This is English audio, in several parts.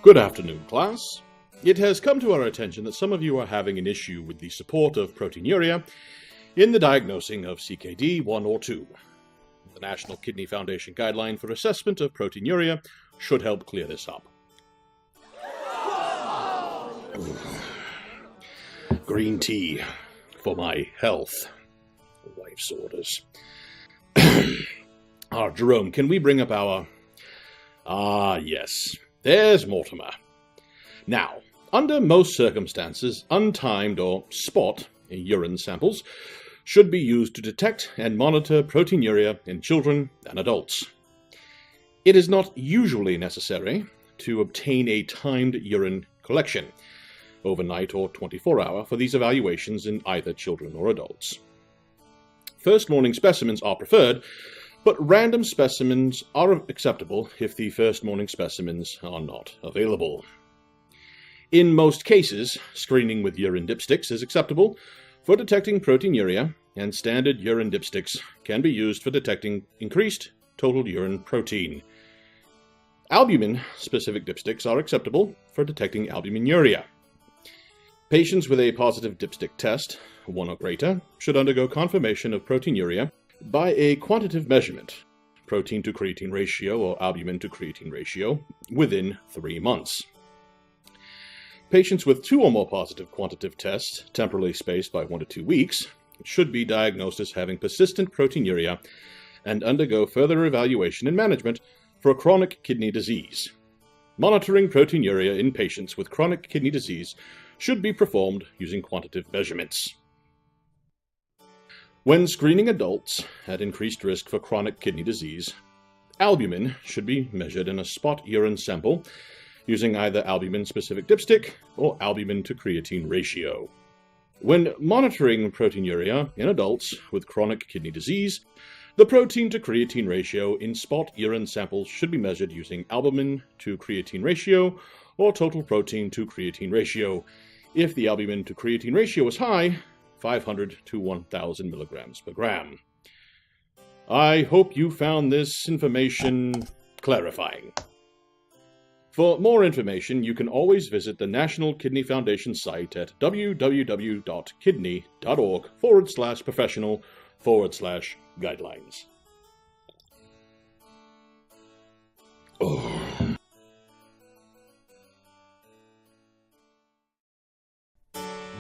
Good afternoon, class. It has come to our attention that some of you are having an issue with the support of proteinuria in the diagnosing of CKD 1 or 2. The National Kidney Foundation Guideline for Assessment of Proteinuria should help clear this up. Green tea for my health. Wife's orders. Jerome, can we bring up our... yes. There's Mortimer. Now, under most circumstances, untimed or spot urine samples should be used to detect and monitor proteinuria in children and adults. It is not usually necessary to obtain a timed urine collection, overnight or 24-hour, for these evaluations in either children or adults. First morning specimens are preferred, but random specimens are acceptable if the first morning specimens are not available. In most cases, screening with urine dipsticks is acceptable for detecting proteinuria, and standard urine dipsticks can be used for detecting increased total urine protein. Albumin-specific dipsticks are acceptable for detecting albuminuria. Patients with a positive dipstick test, 1 or greater, should undergo confirmation of proteinuria by a quantitative measurement, protein to creatine ratio or albumin to creatine ratio, within 3 months. Patients with 2 or more positive quantitative tests, temporally spaced by 1 to 2 weeks, should be diagnosed as having persistent proteinuria and undergo further evaluation and management for chronic kidney disease. Monitoring proteinuria in patients with chronic kidney disease should be performed using quantitative measurements. When screening adults at increased risk for chronic kidney disease, albumin should be measured in a spot urine sample using either albumin-specific dipstick or albumin to creatine ratio. When monitoring proteinuria in adults with chronic kidney disease, the protein to creatine ratio in spot urine samples should be measured using albumin to creatine ratio or total protein to creatine ratio. If the albumin to creatine ratio is high, 500 to 1,000 milligrams per gram. I hope you found this information clarifying. For more information, you can always visit the National Kidney Foundation site at www.kidney.org/professional/guidelines.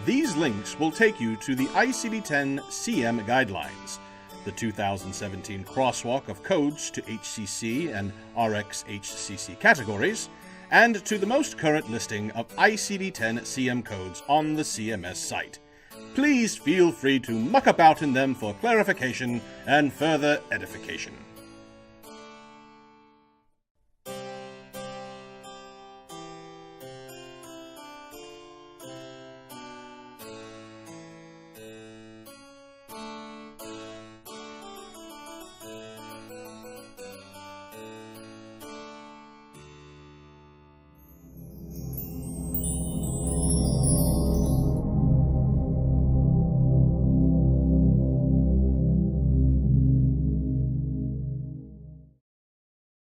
These links will take you to the ICD-10 CM Guidelines, the 2017 crosswalk of codes to HCC and RxHCC categories, and to the most current listing of ICD-10 CM codes on the CMS site. Please feel free to muck about in them for clarification and further edification.